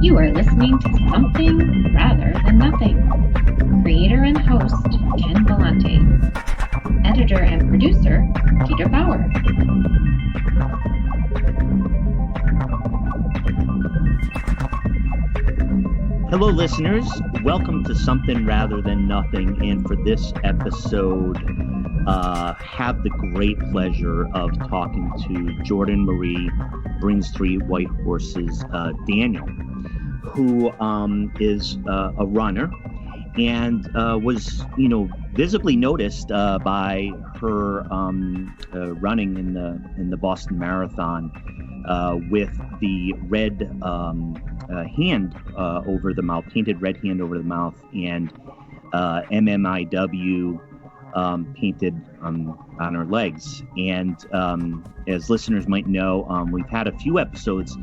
You are listening to Something Rather Than Nothing. Creator and host, Ken Vellante. Editor and producer, Peter Bauer. Hello, listeners. Welcome to Something Rather Than Nothing. And for this episode, have the great pleasure of talking to Jordan Marie, Brings Three White Horses, Daniel, who is a runner and was, visibly noticed by her running in the Boston Marathon with the red hand over the mouth, painted red hand over the mouth, and MMIW painted on her legs. And as listeners might know, we've had a few episodes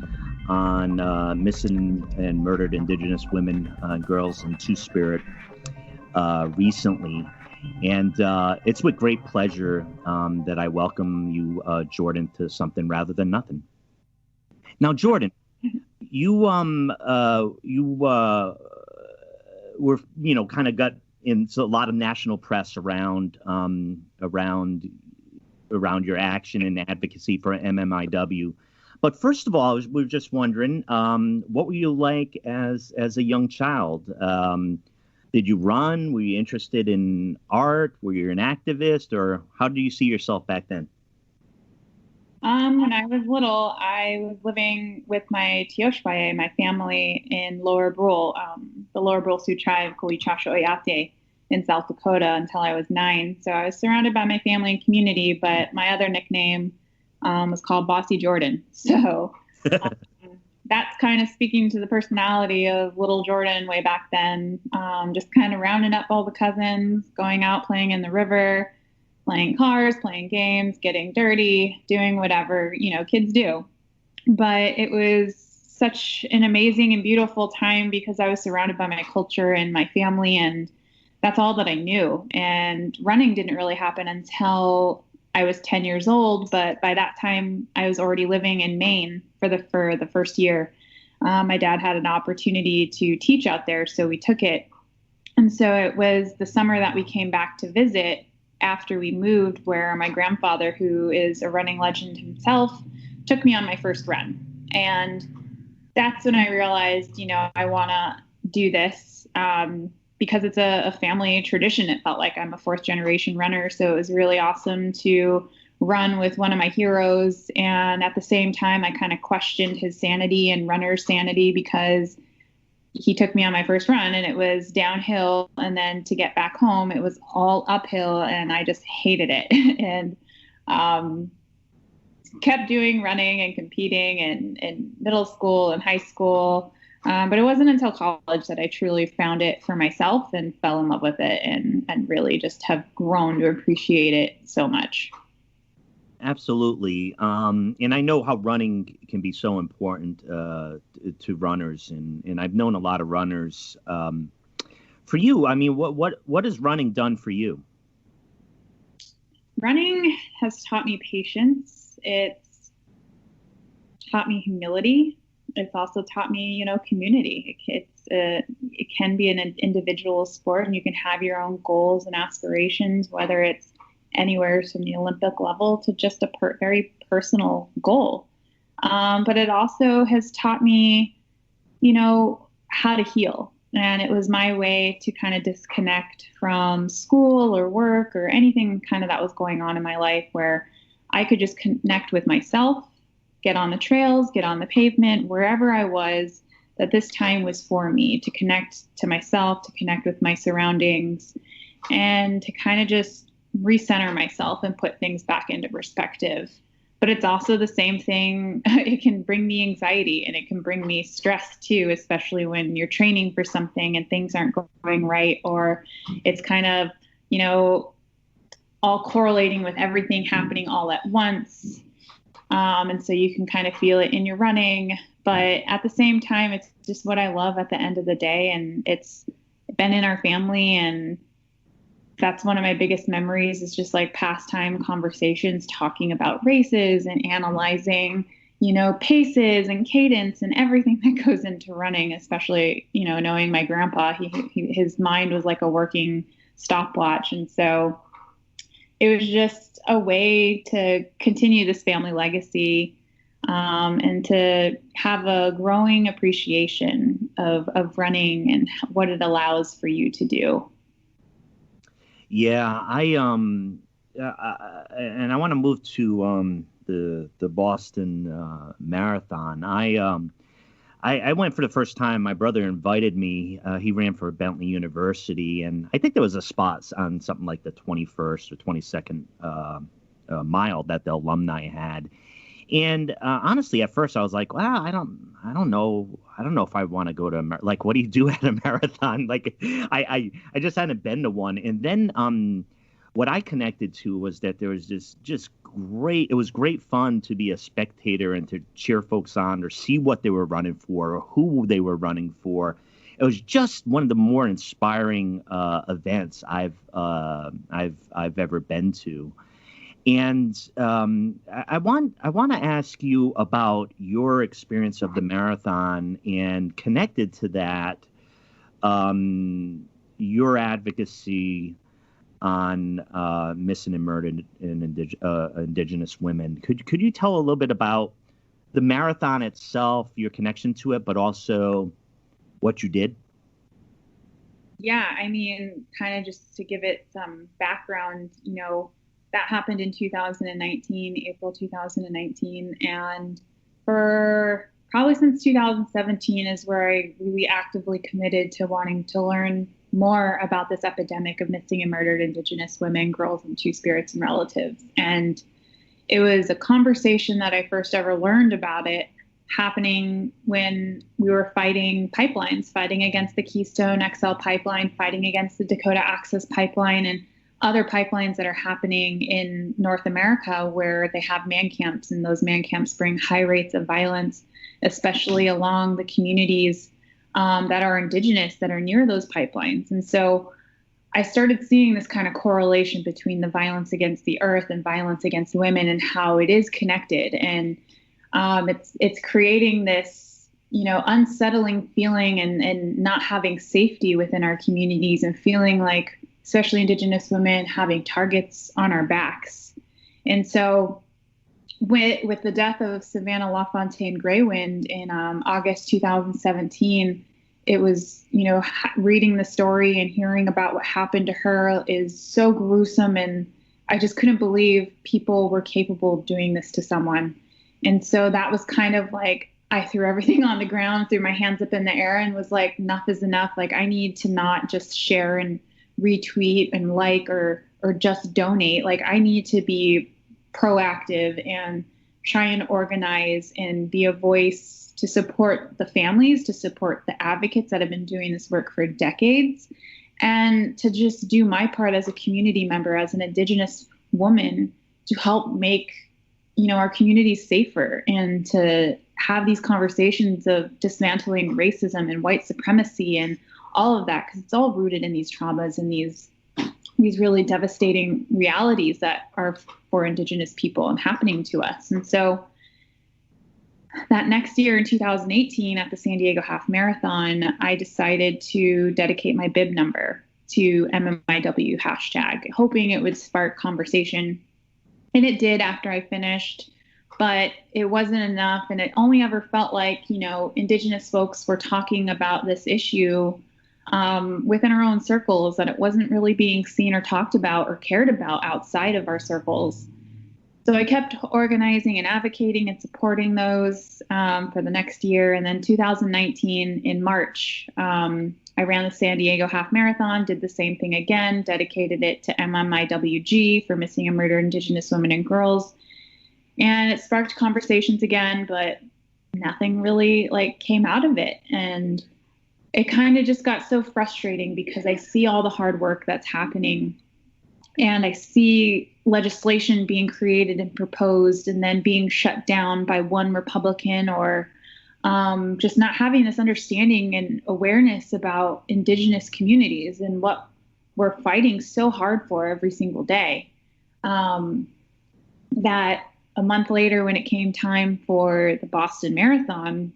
on missing and murdered Indigenous women, girls, and Two-Spirit recently. And it's with great pleasure that I welcome you, Jordan, to Something Rather Than Nothing. Now, Jordan, you were, kind of got in a lot of national press around your action and advocacy for MMIW. But first of all, we were just wondering, what were you like as a young child? Did you run? Were you interested in art? Were you an activist? Or how do you see yourself back then? When I was little, I was living with my Tioshpaye, my family in Lower Brule, the Lower Brule Sioux tribe, Koichasho Oyate, in South Dakota until I was 9. So I was surrounded by my family and community, but my other nickname was called Bossy Jordan. So that's kind of speaking to the personality of little Jordan way back then, just kind of rounding up all the cousins, going out playing in the river, playing cars, playing games, getting dirty, doing whatever, kids do. But it was such an amazing and beautiful time because I was surrounded by my culture and my family, and that's all that I knew. And running didn't really happen until I was 10 years old, but by that time I was already living in Maine for the first year. My dad had an opportunity to teach out there, so we took it. And so it was the summer that we came back to visit after we moved, where my grandfather, who is a running legend himself, took me on my first run. And that's when I realized, I want to do this because it's a family tradition. It felt like I'm a fourth generation runner. So it was really awesome to run with one of my heroes. And at the same time, I kind of questioned his sanity and runner's sanity because he took me on my first run and it was downhill. And then to get back home, it was all uphill and I just hated it. And kept doing running and competing in middle school and high school. But it wasn't until college that I truly found it for myself and fell in love with it and really just have grown to appreciate it so much. Absolutely. And I know how running can be so important to runners. And I've known a lot of runners. For you, I mean, what has running done for you? Running has taught me patience. It's taught me humility. It's also taught me, community. It can be an individual sport, and you can have your own goals and aspirations, whether it's anywhere from the Olympic level to just a very personal goal. But it also has taught me, how to heal. And it was my way to kind of disconnect from school or work or anything kind of that was going on in my life, where I could just connect with myself, get on the trails, get on the pavement, wherever I was, that this time was for me to connect to myself, to connect with my surroundings, and to kind of just recenter myself and put things back into perspective. But it's also the same thing. It can bring me anxiety and it can bring me stress too, especially when you're training for something and things aren't going right, or it's kind of, all correlating with everything happening all at once. And so you can kind of feel it in your running, but at the same time, it's just what I love at the end of the day. And it's been in our family, and that's one of my biggest memories is just like pastime conversations, talking about races and analyzing, paces and cadence and everything that goes into running, especially, knowing my grandpa, his mind was like a working stopwatch. And so it was just a way to continue this family legacy, and to have a growing appreciation of running and what it allows for you to do. Yeah, and I want to move to the Boston Marathon. I went for the first time. My brother invited me. He ran for Bentley University, and I think there was a spot on something like the 21st or 22nd mile that the alumni had. And honestly, at first I was like, "Well, I don't know if I want to go to like, what do you do at a marathon?" Like, I just hadn't been to one. And then what I connected to was that there was just great. It was great fun to be a spectator and to cheer folks on or see what they were running for or who they were running for. It was just one of the more inspiring events I've ever been to. And I want to ask you about your experience of the marathon, and connected to that, your advocacy on missing and murdered Indigenous women. Could you tell a little bit about the marathon itself, your connection to it, but also what you did? Yeah, I mean, kind of just to give it some background, that happened in 2019, April 2019. And for probably since 2017 is where I really actively committed to wanting to learn more about this epidemic of missing and murdered Indigenous women, girls, and two-spirits and relatives. And it was a conversation that I first ever learned about it happening when we were fighting pipelines, fighting against the Keystone XL pipeline, fighting against the Dakota Access pipeline, and other pipelines that are happening in North America where they have man camps, and those man camps bring high rates of violence, especially along the communities that are Indigenous, that are near those pipelines. And so I started seeing this kind of correlation between the violence against the earth and violence against women, and how it is connected. And it's creating this, unsettling feeling and not having safety within our communities, and feeling like, especially Indigenous women, having targets on our backs. And so with the death of Savannah LaFontaine Greywind in August 2017, it was, reading the story and hearing about what happened to her is so gruesome. And I just couldn't believe people were capable of doing this to someone. And so that was kind of like, I threw everything on the ground, threw my hands up in the air, and was like, enough is enough. Like, I need to not just share and retweet and like or just donate. Like, I need to be proactive and try and organize and be a voice to support the families, to support the advocates that have been doing this work for decades, and to just do my part as a community member, as an Indigenous woman, to help make, our communities safer, and to have these conversations of dismantling racism and white supremacy and all of that, because it's all rooted in these traumas and these really devastating realities that are for Indigenous people and happening to us. And so that next year in 2018 at the San Diego Half Marathon, I decided to dedicate my bib number to MMIW hashtag, hoping it would spark conversation. And it did after I finished, but it wasn't enough. And it only ever felt like, Indigenous folks were talking about this issue within our own circles, that it wasn't really being seen or talked about or cared about outside of our circles. So I kept organizing and advocating and supporting those for the next year. And then 2019 in March, I ran the San Diego Half Marathon, did the same thing again, dedicated it to MMIWG, for missing and murdered Indigenous women and girls. And it sparked conversations again, but nothing really came out of it. And it kind of just got so frustrating, because I see all the hard work that's happening, and I see legislation being created and proposed and then being shut down by one Republican, or just not having this understanding and awareness about Indigenous communities and what we're fighting so hard for every single day. That a month later, when it came time for the Boston Marathon,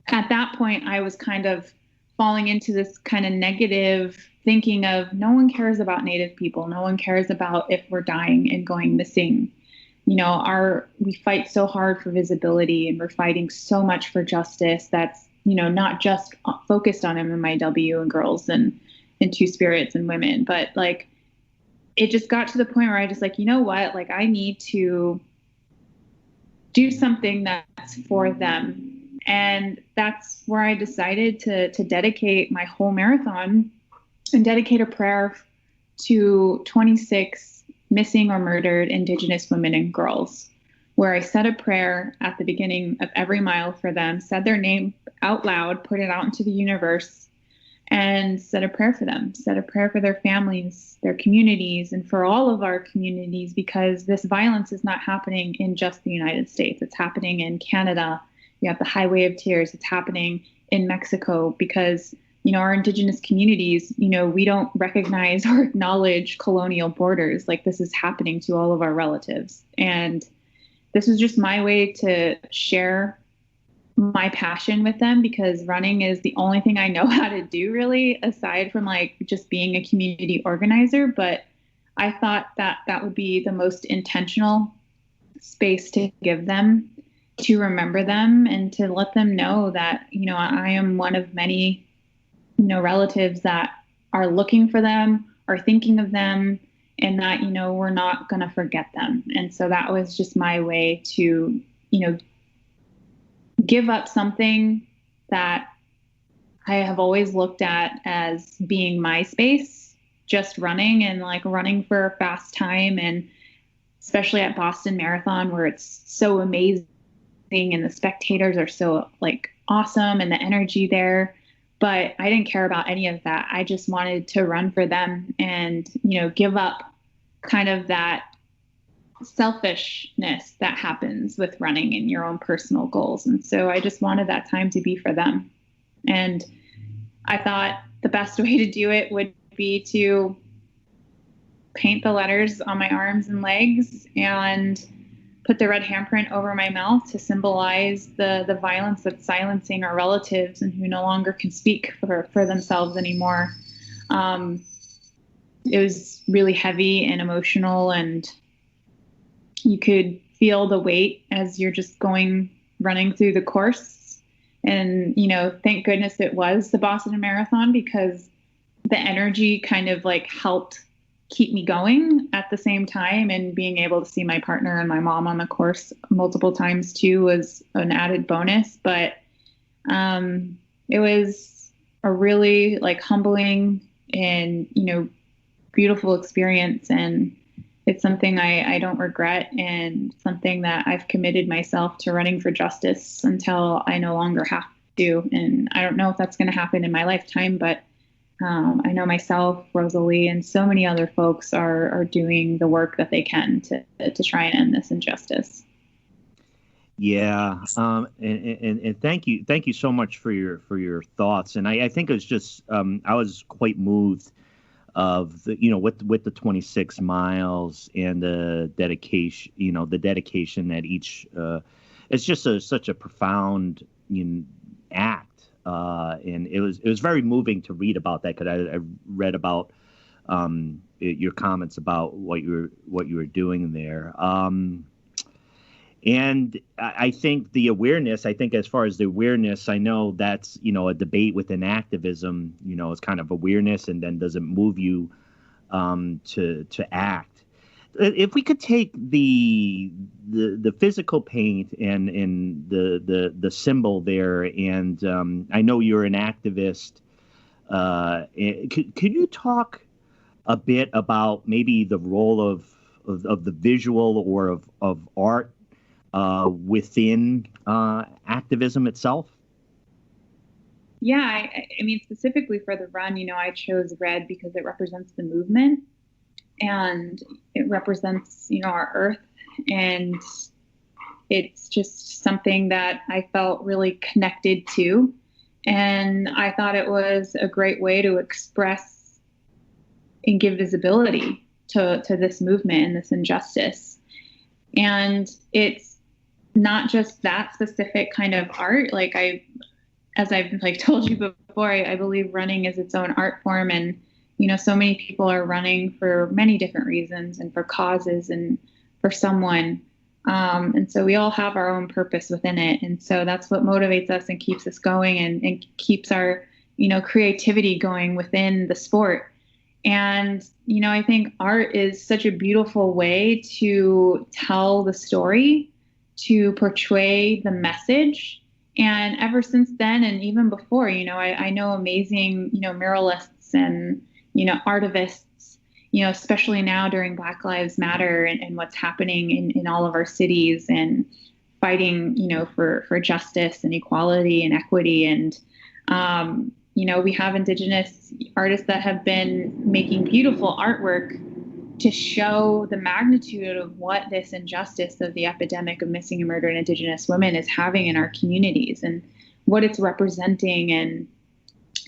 at that point, I was kind of falling into this kind of negative thinking of no one cares about Native people. No one cares about if we're dying and going missing. We fight so hard for visibility, and we're fighting so much for justice that's, not just focused on MMIW and girls and Two Spirits and women, but like, it just got to the point where I just like, you know what, like I need to do something that's for them. And that's where I decided to dedicate my whole marathon and dedicate a prayer to 26 missing or murdered Indigenous women and girls, where I said a prayer at the beginning of every mile for them, said their name out loud, put it out into the universe, and said a prayer for them, said a prayer for their families, their communities, and for all of our communities, because this violence is not happening in just the United States. It's happening in Canada. You have the Highway of Tears. It's happening in Mexico because, our Indigenous communities, we don't recognize or acknowledge colonial borders. Like this is happening to all of our relatives. And this was just my way to share my passion with them, because running is the only thing I know how to do really, aside from like just being a community organizer. But I thought that that would be the most intentional space to give them, to remember them and to let them know that, I am one of many, relatives that are looking for them, are thinking of them, and that, we're not going to forget them. And so that was just my way to, give up something that I have always looked at as being my space, just running and like running for a fast time. And especially at Boston Marathon, where it's so amazing and the spectators are so like awesome and the energy there. But I didn't care about any of that. I just wanted to run for them and, give up kind of that selfishness that happens with running and your own personal goals. And so I just wanted that time to be for them. And I thought the best way to do it would be to paint the letters on my arms and legs and put the red handprint over my mouth to symbolize the violence that's silencing our relatives and who no longer can speak for themselves anymore. It was really heavy and emotional, and you could feel the weight as you're just running through the course. And, thank goodness it was the Boston Marathon, because the energy kind of like helped keep me going at the same time. And being able to see my partner and my mom on the course multiple times too was an added bonus. But it was a really like humbling and, beautiful experience. And it's something I don't regret, and something that I've committed myself to running for justice until I no longer have to. And I don't know if that's going to happen in my lifetime, but I know myself, Rosalie, and so many other folks are doing the work that they can to try and end this injustice. Yeah, and thank you so much for your thoughts. And I think it was just I was quite moved of the with the 26 miles and the dedication that each it's just such a profound act. And it was very moving to read about that, because I read about your comments about what you were doing there. And I think as far as the awareness, I know that's, a debate within activism, it's kind of awareness, and then does it move you to act? If we could take the physical paint and the symbol there, and I know you're an activist. Could you talk a bit about maybe the role of the visual or of art within activism itself? Yeah, I mean, specifically for the run, I chose red because it represents the movement, and it represents, our earth. And it's just something that I felt really connected to. And I thought it was a great way to express and give visibility to this movement and this injustice. And it's not just that specific kind of art. As I've told you before, I believe running is its own art form. And, so many people are running for many different reasons and for causes and for someone. And so we all have our own purpose within it. And so that's what motivates us and keeps us going and keeps our, creativity going within the sport. And, I think art is such a beautiful way to tell the story, to portray the message. And ever since then, and even before, I know amazing, muralists and, artivists, especially now during Black Lives Matter and what's happening in all of our cities and fighting, for justice and equality and equity. And, we have Indigenous artists that have been making beautiful artwork to show the magnitude of what this injustice of the epidemic of missing and murdered Indigenous women is having in our communities and what it's representing, and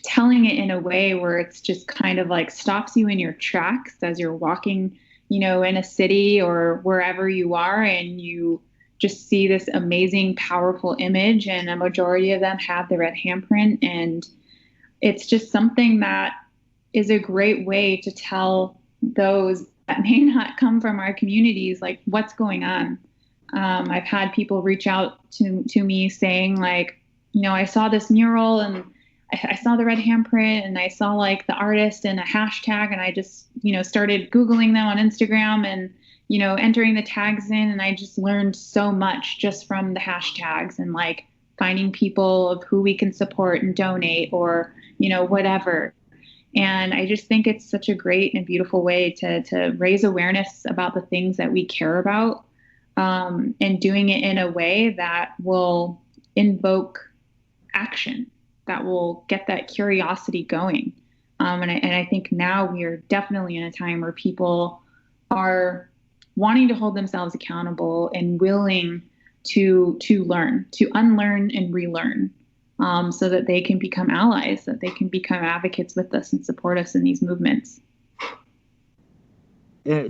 telling it in a way where it's just kind of stops you in your tracks as you're walking, in a city or wherever you are, and you just see this amazing, powerful image, and a majority of them have the red handprint. And it's just something that is a great way to tell those that may not come from our communities, what's going on. I've had people reach out to me saying I saw this mural and I saw the red handprint and I saw the artist and a hashtag, and I just, started Googling them on Instagram and, entering the tags in, and I just learned so much just from the hashtags and finding people of who we can support and donate or, whatever. And I just think it's such a great and beautiful way to raise awareness about the things that we care about, and doing it in a way that will invoke action, that will get that curiosity going. And I think now we are definitely in a time where people are wanting to hold themselves accountable and willing to learn, to unlearn and relearn, so that they can become allies, that they can become advocates with us and support us in these movements.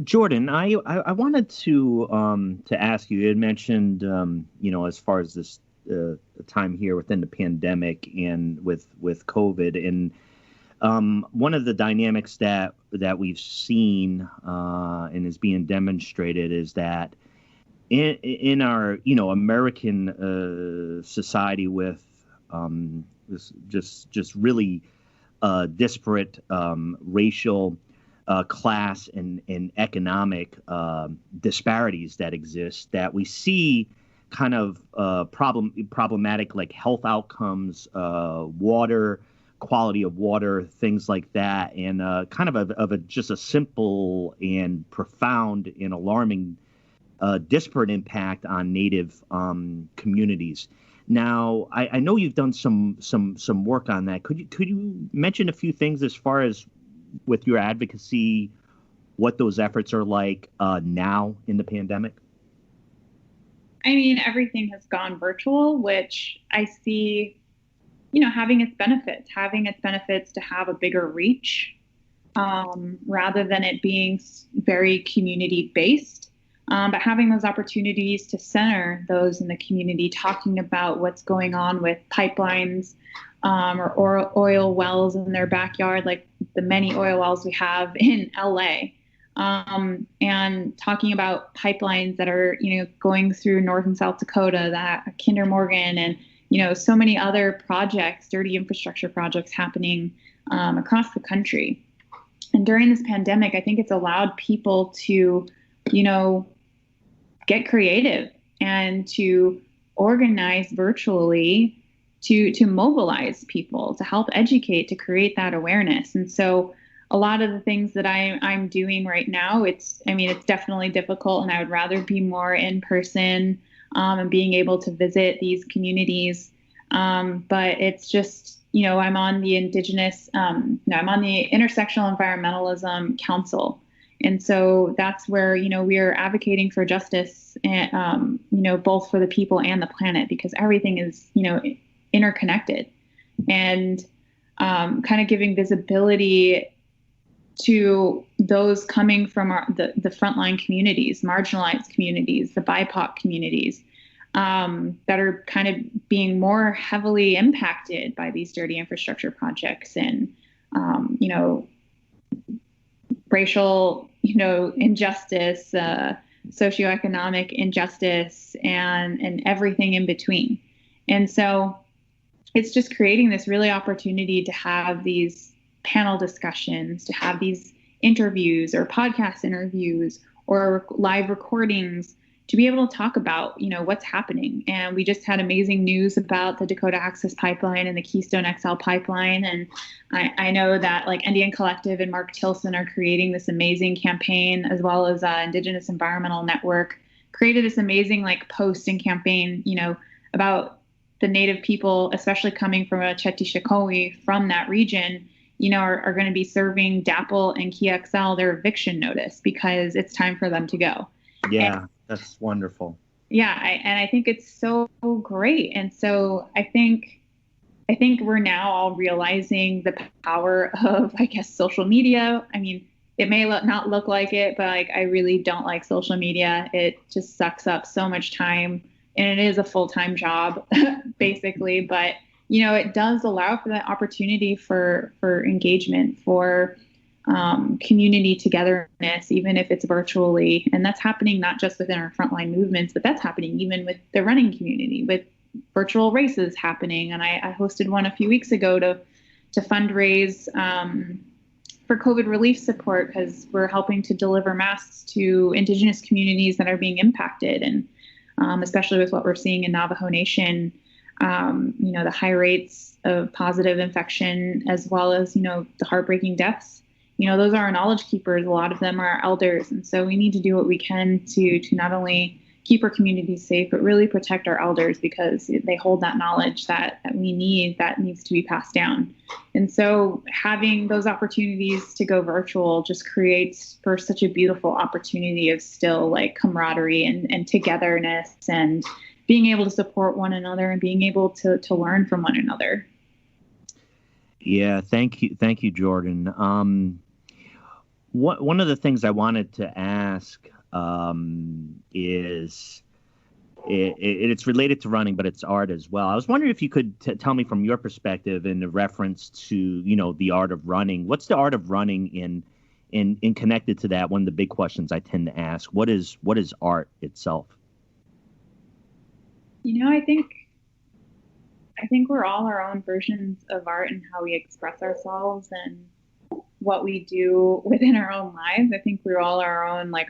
Jordan, I wanted to ask you. You had mentioned, as far as this time here within the pandemic and with COVID, and one of the dynamics that we've seen and is being demonstrated is that in our American society with this just really disparate racial, class and economic disparities that exist, that we see kind of problematic health outcomes, water, quality of water, things like that, and kind of just a simple and profound and alarming disparate impact on Native communities. Now, I know you've done some work on that. Could you mention a few things as far as with your advocacy, what those efforts are like now in the pandemic? I mean, everything has gone virtual, which I see, having its benefits to have a bigger reach, rather than it being very community based. But having those opportunities to center those in the community, talking about what's going on with pipelines, or oil wells in their backyard, like the many oil wells we have in LA. And talking about pipelines that are, going through North and South Dakota, that Kinder Morgan, and, so many other projects, dirty infrastructure projects happening across the country. And during this pandemic, I think it's allowed people to, get creative and to organize virtually to mobilize people, to help educate, to create that awareness. And so a lot of the things that I'm doing right now, it's definitely difficult, and I would rather be more in person, and being able to visit these communities. But it's just, I'm on the Indigenous, I'm on the Intersectional Environmentalism Council. And so that's where, we are advocating for justice, and, both for the people and the planet, because everything is, interconnected, and kind of giving visibility to those coming from the frontline communities, marginalized communities, the BIPOC communities, that are kind of being more heavily impacted by these dirty infrastructure projects and, racial, injustice, socioeconomic injustice, and everything in between. And so it's just creating this really opportunity to have these panel discussions, to have these interviews or podcast interviews or live recordings, to be able to talk about, what's happening. And we just had amazing news about the Dakota Access Pipeline and the Keystone XL pipeline. And I know that like Indian Collective and Mark Tilson are creating this amazing campaign, as well as Indigenous Environmental Network created this amazing like post and campaign, about the Native people, especially coming from Chetishikowi from that region, are going to be serving DAPL and KeyXL their eviction notice because it's time for them to go. Yeah. That's wonderful. Yeah, I think it's so great. And so I think we're now all realizing the power of, I guess, social media. I mean, it may not look like it, but like I really don't like social media. It just sucks up so much time, and it is a full-time job, basically. But it does allow for that opportunity for engagement, for community togetherness, even if it's virtually. And that's happening not just within our frontline movements, but that's happening even with the running community, with virtual races happening. And I hosted one a few weeks ago to fundraise for COVID relief support, because we're helping to deliver masks to Indigenous communities that are being impacted. And especially with what we're seeing in Navajo Nation, the high rates of positive infection, as well as, the heartbreaking deaths. Those are our knowledge keepers. A lot of them are our elders. And so we need to do what we can to not only keep our communities safe, but really protect our elders, because they hold that knowledge that we need, that needs to be passed down. And so having those opportunities to go virtual just creates for such a beautiful opportunity of still like camaraderie and togetherness, and being able to support one another and being able to learn from one another. Yeah, thank you, Jordan. One of the things I wanted to ask is it's related to running, but it's art as well. I was wondering if you could tell me from your perspective, in reference to the art of running. What's the art of running in connected to that? One of the big questions I tend to ask: what is art itself? I think we're all our own versions of art and how we express ourselves and what we do within our own lives. I think we're all our own like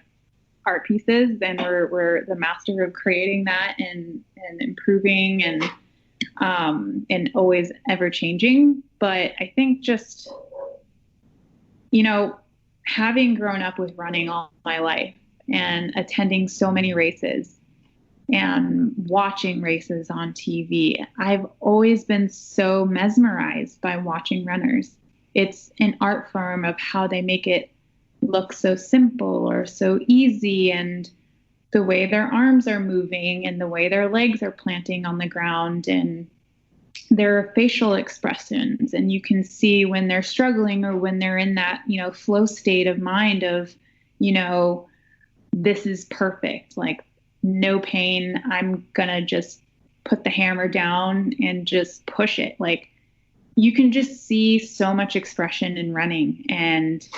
art pieces, and we're the master of creating that and improving and always ever changing. But I think just, having grown up with running all my life and attending so many races and watching races on TV, I've always been so mesmerized by watching runners. It's an art form of how they make it look so simple or so easy, and the way their arms are moving and the way their legs are planting on the ground and their facial expressions. And you can see when they're struggling or when they're in that, flow state of mind of, this is perfect, like no pain. I'm going to just put the hammer down and just push it. Like, you can just see so much expression in running, and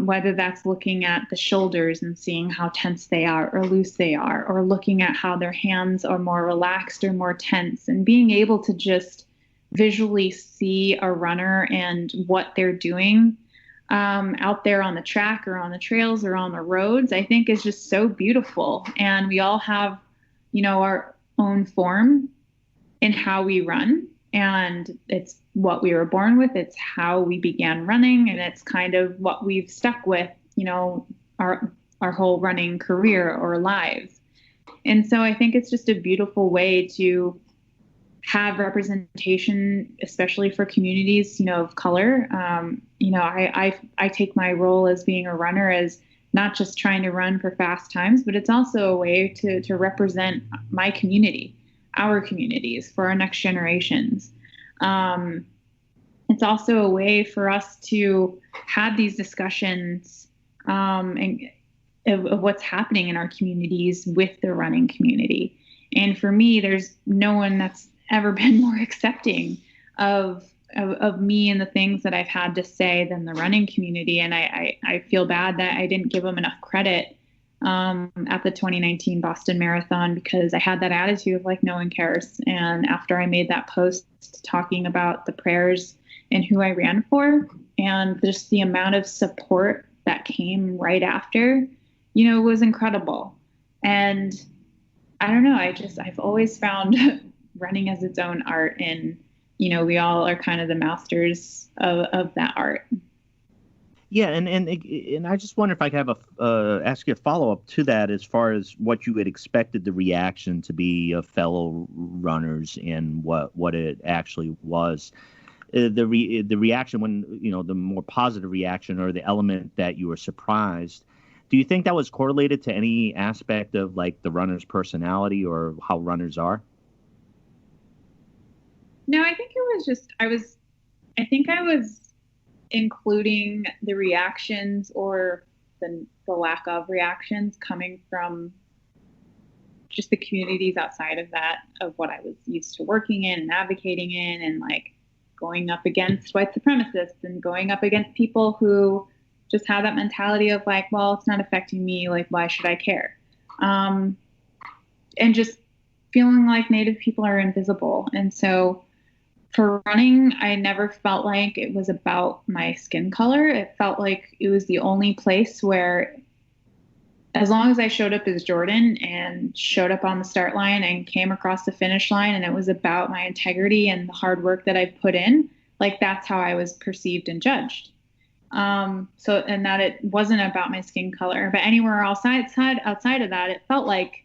whether that's looking at the shoulders and seeing how tense they are or loose they are, or looking at how their hands are more relaxed or more tense, and being able to just visually see a runner and what they're doing out there on the track or on the trails or on the roads, I think is just so beautiful. And we all have, our own form in how we run. And it's what we were born with. It's how we began running. And it's kind of what we've stuck with, our whole running career or lives. And so I think it's just a beautiful way to have representation, especially for communities, of color. I take my role as being a runner as not just trying to run for fast times, but it's also a way to represent my community, our communities, for our next generations. it's also a way for us to have these discussions and of what's happening in our communities with the running community. And for me, there's no one that's ever been more accepting of me and the things that I've had to say than the running community. And I feel bad that I didn't give them enough credit at the 2019 Boston Marathon, because I had that attitude of like, no one cares. And after I made that post talking about the prayers and who I ran for, and just the amount of support that came right after, was incredible. And I don't know, I've always found running as its own art, and, we all are kind of the masters of that art. Yeah, and I just wonder if I could have ask you a follow-up to that, as far as what you had expected the reaction to be of fellow runners and what it actually was. The reaction, when, the more positive reaction, or the element that you were surprised, do you think that was correlated to any aspect of like the runner's personality or how runners are? No, I think it was just, I think I was including the reactions, or the lack of reactions, coming from just the communities outside of that, of what I was used to working in and advocating in, and like going up against white supremacists and going up against people who just have that mentality of like, well, it's not affecting me, like, why should I care? And just feeling like Native people are invisible. And so for running, I never felt like it was about my skin color. It felt like it was the only place where, as long as I showed up as Jordan and showed up on the start line and came across the finish line, and it was about my integrity and the hard work that I've put in, like, that's how I was perceived and judged. And that it wasn't about my skin color. But anywhere outside of that, it felt like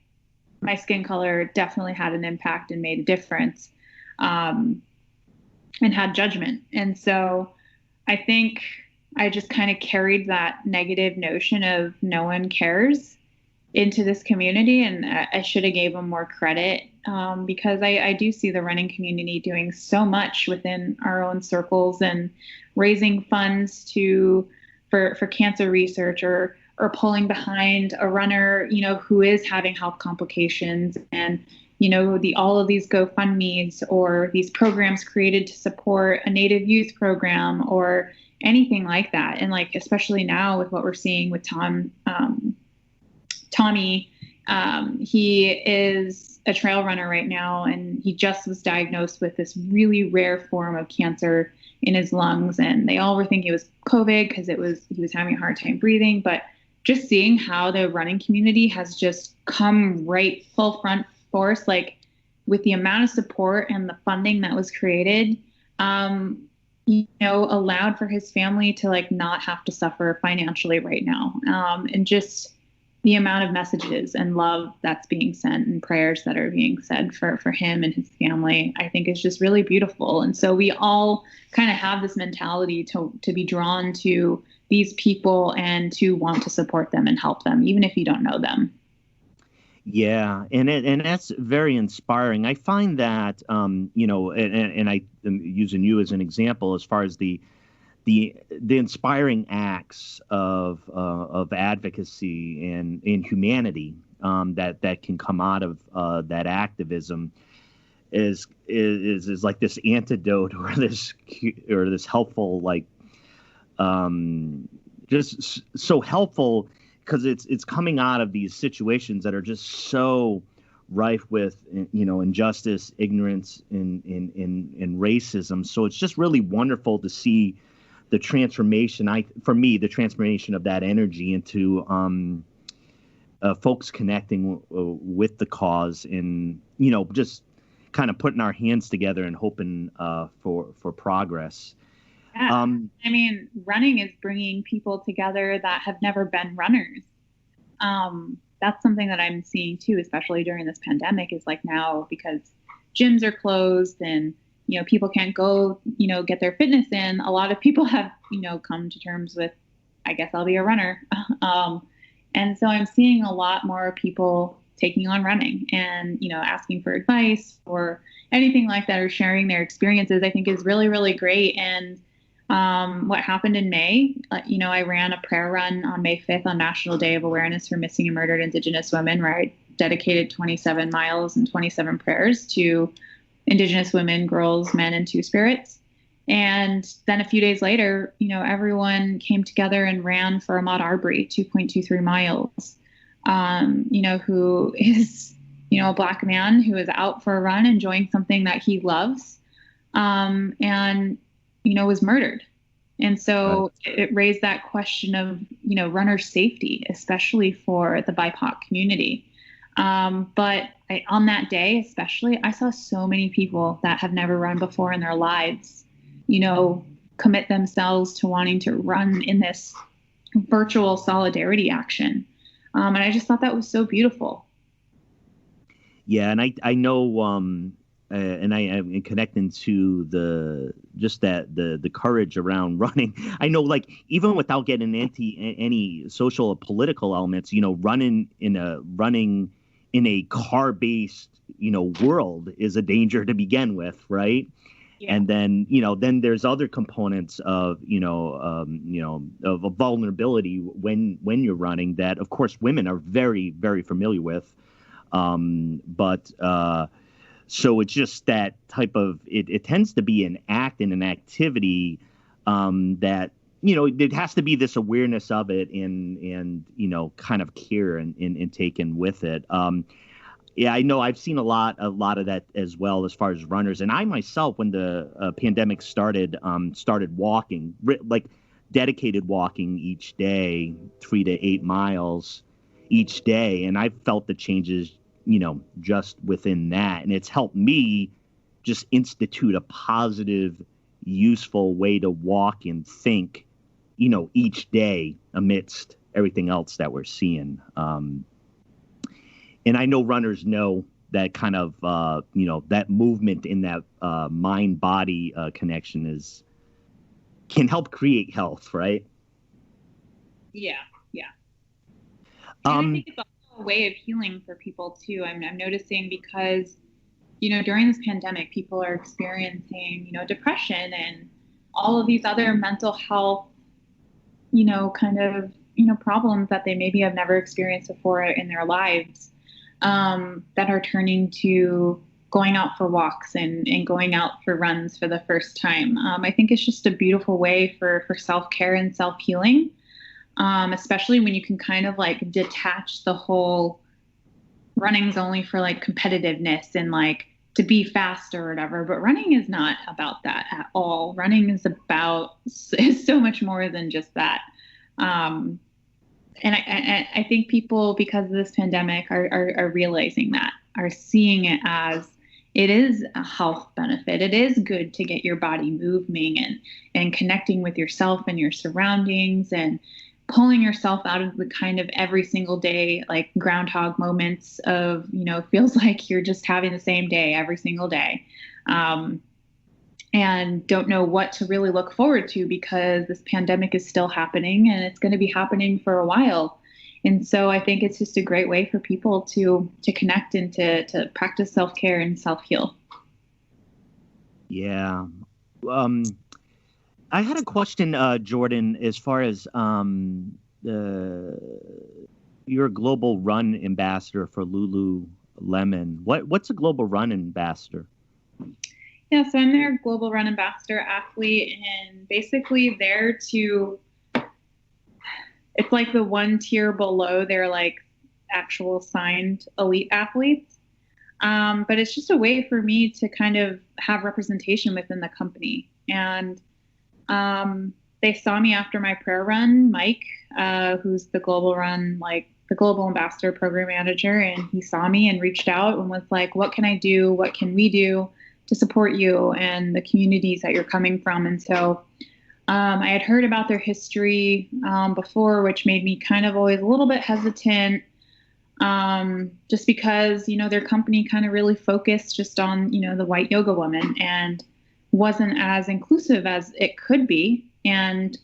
my skin color definitely had an impact and made a difference, and had judgment. And so I think I just kind of carried that negative notion of no one cares into this community, and I should have gave them more credit, because I do see the running community doing so much within our own circles, and raising funds for cancer research, or pulling behind a runner, who is having health complications, and all of these GoFundMes, or these programs created to support a Native youth program, or anything like that. And like, especially now with what we're seeing with Tommy, he is a trail runner right now, and he just was diagnosed with this really rare form of cancer in his lungs. And they all were thinking it was COVID, because he was having a hard time breathing. But just seeing how the running community has just come right full front force, like with the amount of support and the funding that was created, allowed for his family to like not have to suffer financially right now. And just the amount of messages and love that's being sent, and prayers that are being said for him and his family, I think is just really beautiful. And so we all kind of have this mentality to be drawn to these people, and to want to support them and help them, even if you don't know them. Yeah, and that's very inspiring. I find that, and I am using you as an example, as far as the inspiring acts of advocacy and humanity, that can come out of that activism is like this antidote, or this helpful, like, just so helpful, because it's coming out of these situations that are just so rife with, injustice, ignorance, and racism. So it's just really wonderful to see the transformation. The transformation of that energy into folks connecting with the cause, and just kind of putting our hands together and hoping for progress. Yeah. I mean, running is bringing people together that have never been runners. That's something that I'm seeing too, especially during this pandemic, is like now, because gyms are closed and, people can't go, get their fitness in. A lot of people have, come to terms with, I guess I'll be a runner. And so I'm seeing a lot more people taking on running, and, asking for advice, or, anything like that or sharing their experiences, I think is really, really great. And what happened in May, I ran a prayer run on May 5th on National Day of Awareness for Missing and Murdered Indigenous Women, where I dedicated 27 miles and 27 prayers to Indigenous women, girls, men, and Two-Spirits. And then a few days later, everyone came together and ran for Ahmaud Arbery, 2.23 miles, who is, a Black man who is out for a run, enjoying something that he loves, and was murdered. And so it raised that question of, runner safety, especially for the BIPOC community. But on that day, especially, I saw so many people that have never run before in their lives, commit themselves to wanting to run in this virtual solidarity action. And I just thought that was so beautiful. Yeah. And I know, and I am connecting to the courage around running. I know, like, even without getting any social or political elements, running in a car-based, world is a danger to begin with, right? Yeah. And then, then there's other components of, of a vulnerability when you're running that, of course, women are very, very familiar with. So it's just that type of, it tends to be an act and an activity that, there has to be this awareness of it and kind of care and taken with it. Yeah, I know I've seen a lot of that as well as far as runners. And I myself, when the pandemic started walking, like dedicated walking each day, 3 to 8 miles each day. And I felt the changes, just within that. And it's helped me just institute a positive, useful way to walk and think, each day amidst everything else that we're seeing. And I know runners know that kind of, that movement in that mind-body connection can help create health, right? Yeah. And I think it's also a way of healing for people too. I'm noticing because, during this pandemic, people are experiencing, depression and all of these other mental health, problems that they maybe have never experienced before in their lives. That are turning to going out for walks and going out for runs for the first time. I think it's just a beautiful way for self-care and self-healing, especially when you can kind of like detach the whole running's only for like competitiveness and like to be fast or whatever. But running is not about that at all. Running is so much more than just that. And I think people, because of this pandemic, are realizing that, are seeing it as it is a health benefit. It is good to get your body moving and connecting with yourself and your surroundings and pulling yourself out of the kind of every single day, like groundhog moments of, feels like you're just having the same day every single day. And don't know what to really look forward to because this pandemic is still happening and it's going to be happening for a while. And so I think it's just a great way for people to connect and to practice self-care and self-heal. Yeah. I had a question, Jordan, as far as you're a global run ambassador for Lululemon. What's a global run ambassador? Yeah, so I'm their global run ambassador athlete, and basically there to, it's like the one tier below their like actual signed elite athletes. But it's just a way for me to kind of have representation within the company. And they saw me after my prayer run, Mike, who's the global run, like the global ambassador program manager, and he saw me and reached out and was like, what can I do? What can we do to support you and the communities that you're coming from? And so I had heard about their history before, which made me kind of always a little bit hesitant, just because, their company kind of really focused just on, the white yoga woman and wasn't as inclusive as it could be. And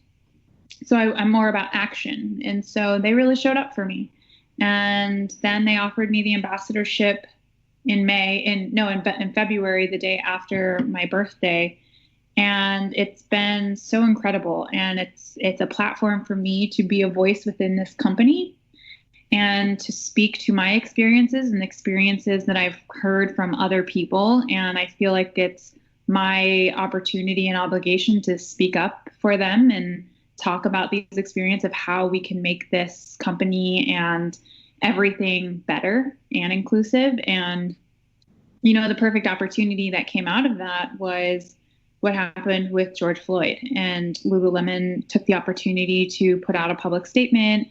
so I'm more about action. And so they really showed up for me. And then they offered me the ambassadorship in February, the day after my birthday. And it's been so incredible. And it's a platform for me to be a voice within this company and to speak to my experiences and experiences that I've heard from other people. And I feel like it's my opportunity and obligation to speak up for them and talk about these experiences of how we can make this company and everything better and inclusive. And, the perfect opportunity that came out of that was what happened with George Floyd. And Lululemon took the opportunity to put out a public statement,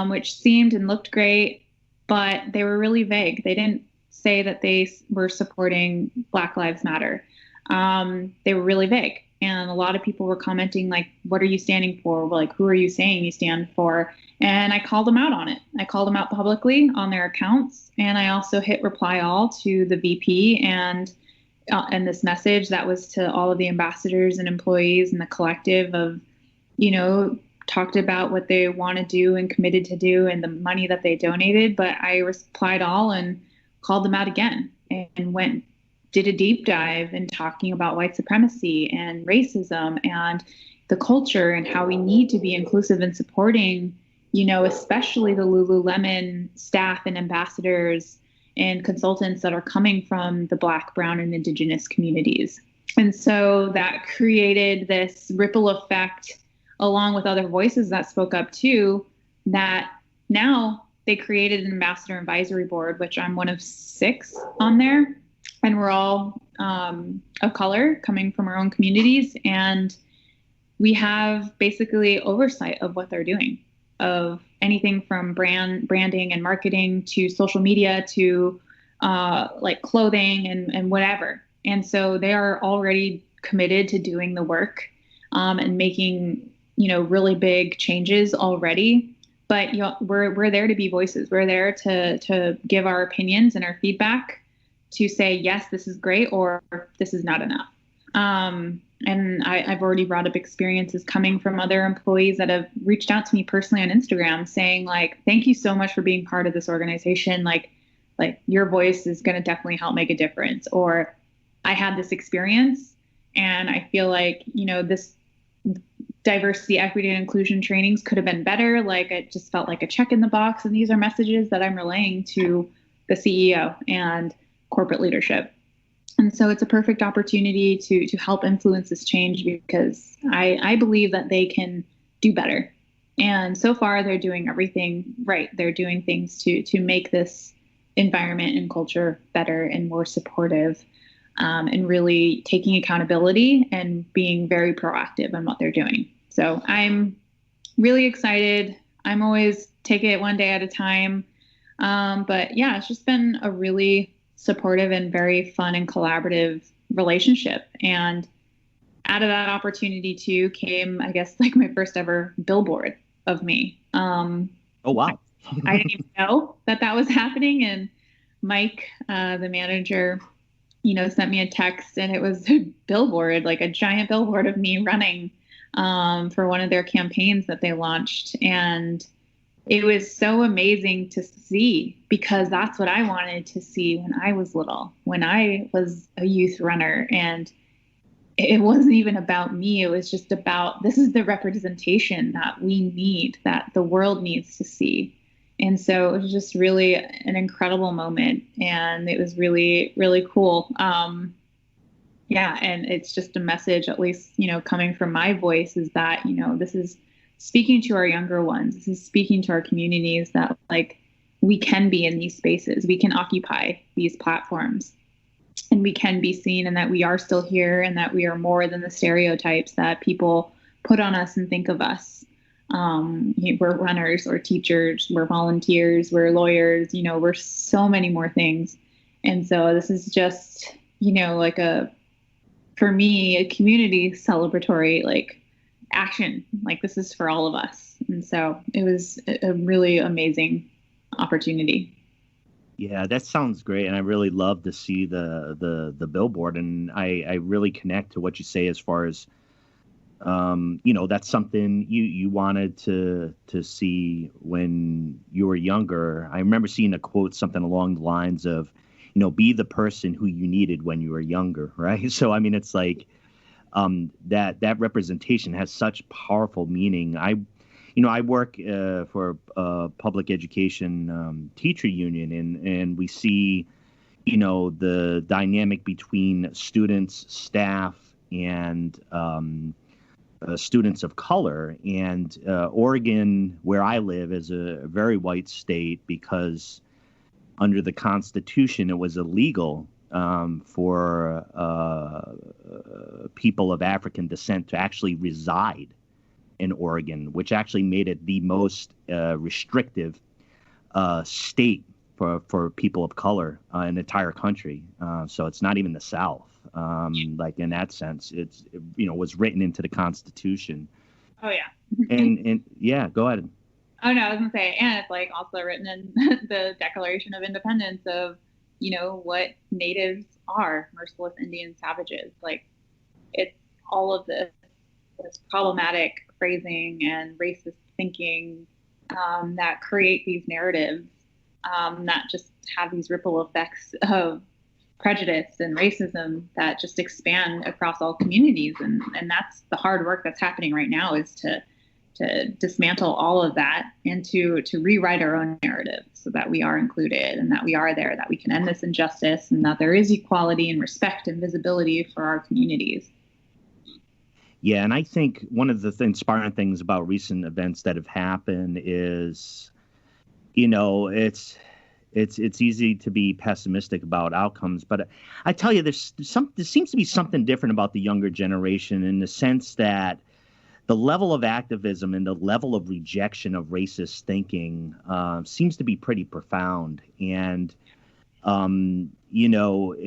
which seemed and looked great, but they were really vague. They didn't say that they were supporting Black Lives Matter. They were really vague. And a lot of people were commenting, like, what are you standing for? Like, who are you saying you stand for? And I called them out on it. I called them out publicly on their accounts. And I also hit reply all to the VP and this message that was to all of the ambassadors and employees and the collective of, talked about what they want to do and committed to do and the money that they donated. But I replied all and called them out again and did a deep dive in talking about white supremacy and racism and the culture and how we need to be inclusive and supporting, especially the Lululemon staff and ambassadors and consultants that are coming from the Black, Brown, and Indigenous communities. And so that created this ripple effect along with other voices that spoke up too, that now they created an ambassador advisory board, which I'm one of 6 on there. And we're all of color coming from our own communities. And we have basically oversight of what they're doing, of anything from branding and marketing to social media to like clothing and whatever. And so they are already committed to doing the work and making, really big changes already. But we're there to be voices. We're there to give our opinions and our feedback, to say, yes, this is great, or this is not enough. And I've already brought up experiences coming from other employees that have reached out to me personally on Instagram saying, like, thank you so much for being part of this organization. Like your voice is going to definitely help make a difference. Or I had this experience and I feel like, this diversity, equity, and inclusion trainings could have been better. Like, it just felt like a check in the box. And these are messages that I'm relaying to the CEO and corporate leadership. And so it's a perfect opportunity to help influence this change, because I believe that they can do better. And so far they're doing everything right. They're doing things to make this environment and culture better and more supportive, and really taking accountability and being very proactive in what they're doing. So I'm really excited. I'm always take it one day at a time. But yeah, it's just been a really supportive and very fun and collaborative relationship. And out of that opportunity too came, I guess, like my first ever billboard of me. Oh, wow. I didn't even know that was happening. And Mike, the manager, sent me a text, and it was a billboard, like a giant billboard of me running for one of their campaigns that they launched. And it was so amazing to see, because that's what I wanted to see when I was little, when I was a youth runner. And it wasn't even about me. It was just about, this is the representation that we need, that the world needs to see. And so it was just really an incredible moment. And it was really, really cool. Yeah. And it's just a message, at least, coming from my voice, is that, this is speaking to our younger ones. This is speaking to our communities that, like, we can be in these spaces. We can occupy these platforms, and we can be seen, and that we are still here, and that we are more than the stereotypes that people put on us and think of us. We're runners or teachers, we're volunteers, we're lawyers, we're so many more things. And so this is just, like for me, a community celebratory, like, action. Like, this is for all of us. And so it was a really amazing opportunity. Yeah, that sounds great. And I really love to see the billboard. And I really connect to what you say as far as, that's something you wanted to see when you were younger. I remember seeing a quote, something along the lines of, be the person who you needed when you were younger, right? So, I mean, it's like that representation has such powerful meaning. I work for a public education teacher union, and we see, the dynamic between students, staff, and students of color. And Oregon, where I live, is a very white state because under the Constitution, it was illegal for people of African descent to actually reside in Oregon, which actually made it the most restrictive state for people of color in the entire country. So it's not even the South. Like in that sense, it was written into the Constitution. Oh yeah. and yeah, go ahead. Oh no, I was gonna say, and it's like also written in the Declaration of Independence of, what natives are, merciless Indian savages. Like, it's all of this problematic phrasing and racist thinking that create these narratives that just have these ripple effects of prejudice and racism that just expand across all communities. And that's the hard work that's happening right now, is to dismantle all of that and to rewrite our own narrative so that we are included and that we are there, that we can end this injustice, and that there is equality and respect and visibility for our communities. Yeah, and I think one of the inspiring things about recent events that have happened is, it's easy to be pessimistic about outcomes, but I tell you, there seems to be something different about the younger generation, in the sense that the level of activism and the level of rejection of racist thinking seems to be pretty profound. And,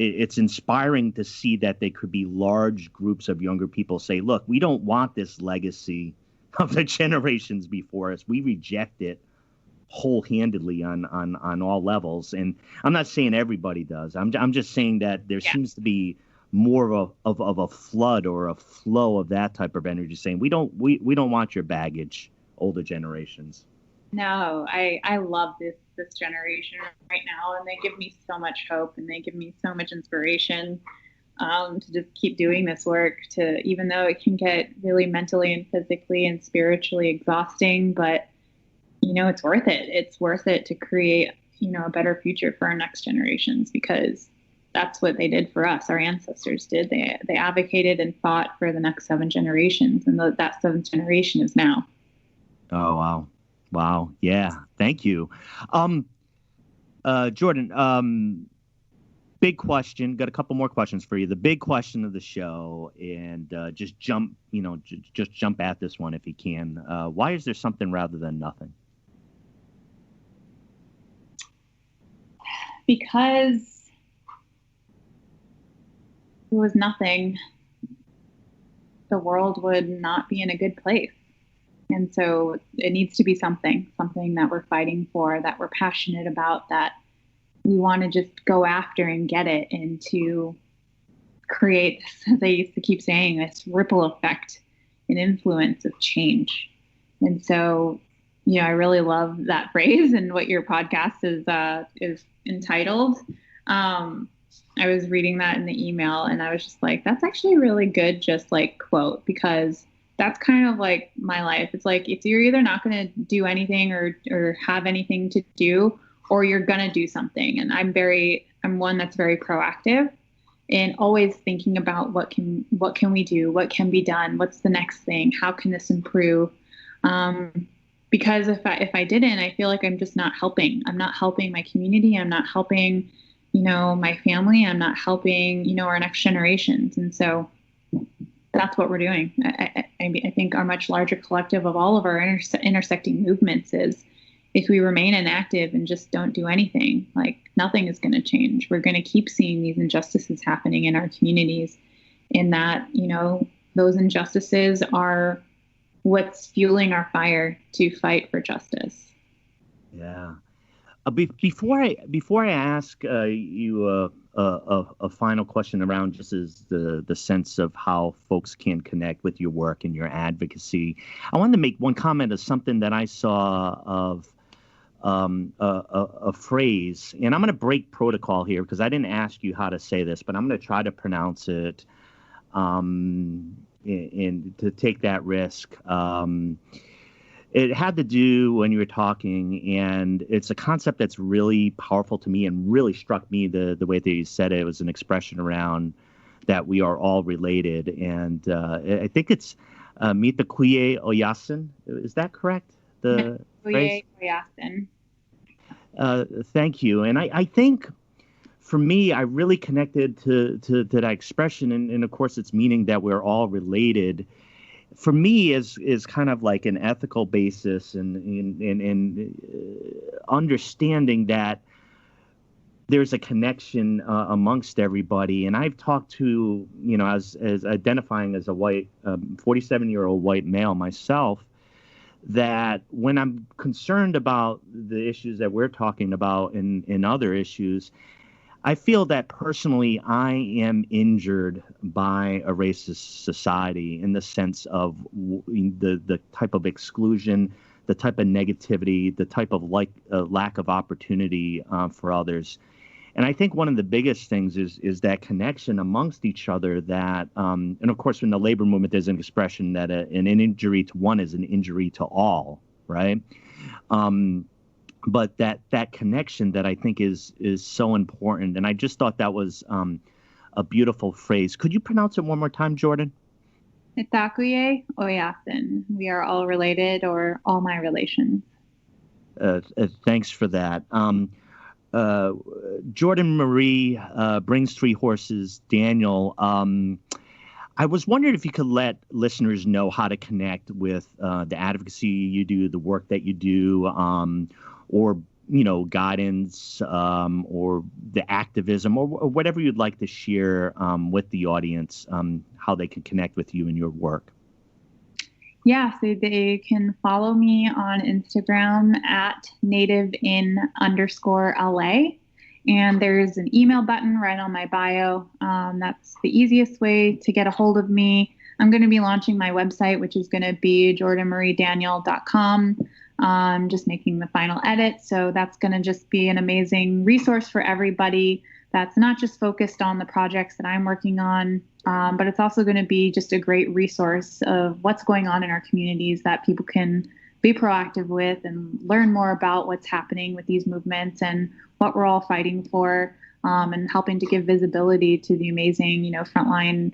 it's inspiring to see that there could be large groups of younger people say, look, we don't want this legacy of the generations before us. We reject it whole-handedly on all levels. And I'm not saying everybody does. I'm just saying that there seems to be more of a flood or a flow of that type of energy, saying we don't want your baggage, older generations. No, I love this generation right now, and they give me so much hope, and they give me so much inspiration to just keep doing this work, to, even though it can get really mentally and physically and spiritually exhausting, but it's worth it. It's worth it to create, a better future for our next generations, because that's what they did for us. Our ancestors did. They advocated and fought for the next 7 generations, and that 7th generation is now. Oh, wow. Yeah. Thank you. Jordan, big question. Got a couple more questions for you. The big question of the show, and just jump at this one if you can. Why is there something rather than nothing? Because if it was nothing, the world would not be in a good place. And so it needs to be something that we're fighting for, that we're passionate about, that we want to just go after and get it, and to create this, as I used to keep saying, this ripple effect and influence of change. And so, I really love that phrase and what your podcast is entitled. I was reading that in the email, and I was just like, that's actually a really good, just like quote, because that's kind of like my life. It's like, if you're either not going to do anything or have anything to do, or you're going to do something. And I'm one that's very proactive and always thinking about what can we do? What can be done? What's the next thing? How can this improve? Because if I didn't, I feel like I'm just not helping. I'm not helping my community. I'm not helping, my family. I'm not helping, our next generations. And so that's what we're doing. I think our much larger collective of all of our intersecting movements is, if we remain inactive and just don't do anything, like, nothing is going to change. We're going to keep seeing these injustices happening in our communities, and that, those injustices are what's fueling our fire to fight for justice. Yeah. Before I ask you a final question around just as the sense of how folks can connect with your work and your advocacy, I wanted to make one comment of something that I saw of a phrase, and I'm going to break protocol here because I didn't ask you how to say this, but I'm going to try to pronounce it, and to take that risk. It had to do when you were talking, and it's a concept that's really powerful to me and really struck me the way that you said it. It was an expression around that we are all related, and I think it's Mitakuye Oyasin. Is that correct? The phrase? Oyasin. Thank you. And I think for me, I really connected to that expression, and of course its meaning that we're all related. For me, is kind of like an ethical basis and understanding that there's a connection amongst everybody. And I've talked to, as identifying as a white 47-year-old white male myself, that when I'm concerned about the issues that we're talking about in other issues, I feel that personally I am injured by a racist society in the sense of the type of exclusion, the type of negativity, the type of lack of opportunity for others. And I think one of the biggest things is that connection amongst each other that, and of course, in the labor movement, there's an expression that an injury to one is an injury to all, right? But that connection that I think is so important. And I just thought that was a beautiful phrase. Could you pronounce it one more time, Jordan? Mitakuye Oyasin. We are all related, or all my relations. Thanks for that. Jordan Marie brings 3 horses. Daniel, I was wondering if you could let listeners know how to connect with the advocacy you do, the work that you do, or guidance, or the activism, or whatever you'd like to share with the audience, how they can connect with you and your work. Yeah, so they can follow me on Instagram at nativin_LA. And there's an email button right on my bio. That's the easiest way to get a hold of me. I'm going to be launching my website, which is going to be jordanmariedaniel.com. Just making the final edit. So that's going to just be an amazing resource for everybody. That's not just focused on the projects that I'm working on, but it's also going to be just a great resource of what's going on in our communities that people can be proactive with and learn more about what's happening with these movements and what we're all fighting for, and helping to give visibility to the amazing, frontline,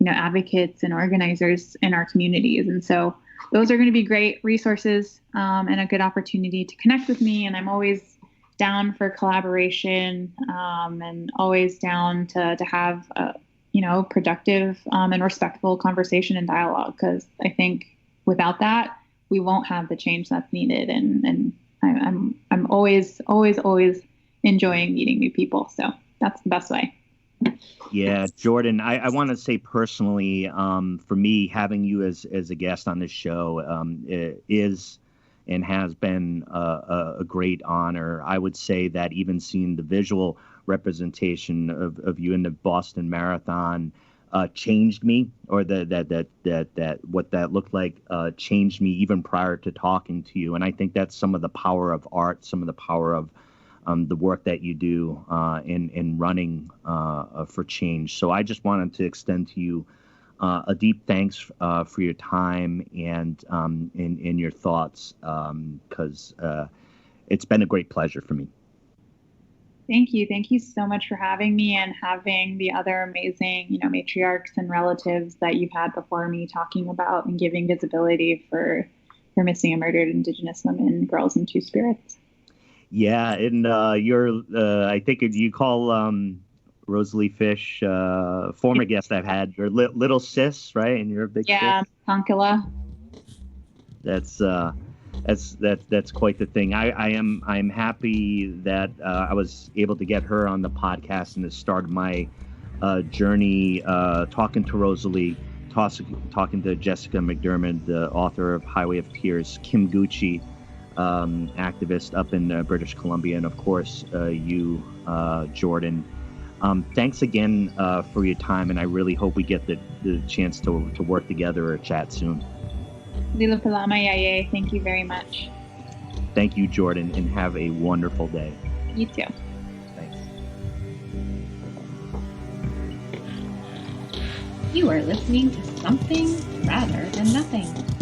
advocates and organizers in our communities. And so those are going to be great resources and a good opportunity to connect with me. And I'm always down for collaboration, and always down to have a, productive and respectful conversation and dialogue. Because I think without that, we won't have the change that's needed. And I'm always enjoying meeting new people. So that's the best way. Yeah, Jordan, I want to say personally, for me, having you as a guest on this show is and has been a great honor. I would say that even seeing the visual representation of you in the Boston Marathon changed me, or that what that looked like changed me even prior to talking to you. And I think that's some of the power of art, some of the power of the work that you do in running for change. So I just wanted to extend to you a deep thanks for your time and your thoughts, because it's been a great pleasure for me. Thank you. Thank you so much for having me and having the other amazing, matriarchs and relatives that you've had before me talking about and giving visibility for missing and murdered Indigenous women, girls, and Two-Spirits. Yeah, and I think you call Rosalie Fish, former guest I've had, your little sis, right? And you're a big sis. Tonkila. That's quite the thing. I'm happy that I was able to get her on the podcast, and it started my journey talking to Rosalie, talking to Jessica McDermott, the author of Highway of Tears, Kim Gucci, activist up in British Columbia, and of course you, Jordan. Thanks again for your time, and I really hope we get the chance to work together or chat soon. Lila Palama Yaye, thank you very much. Thank you, Jordan, and have a wonderful day. You too. Thanks. You are listening to Something Rather Than Nothing.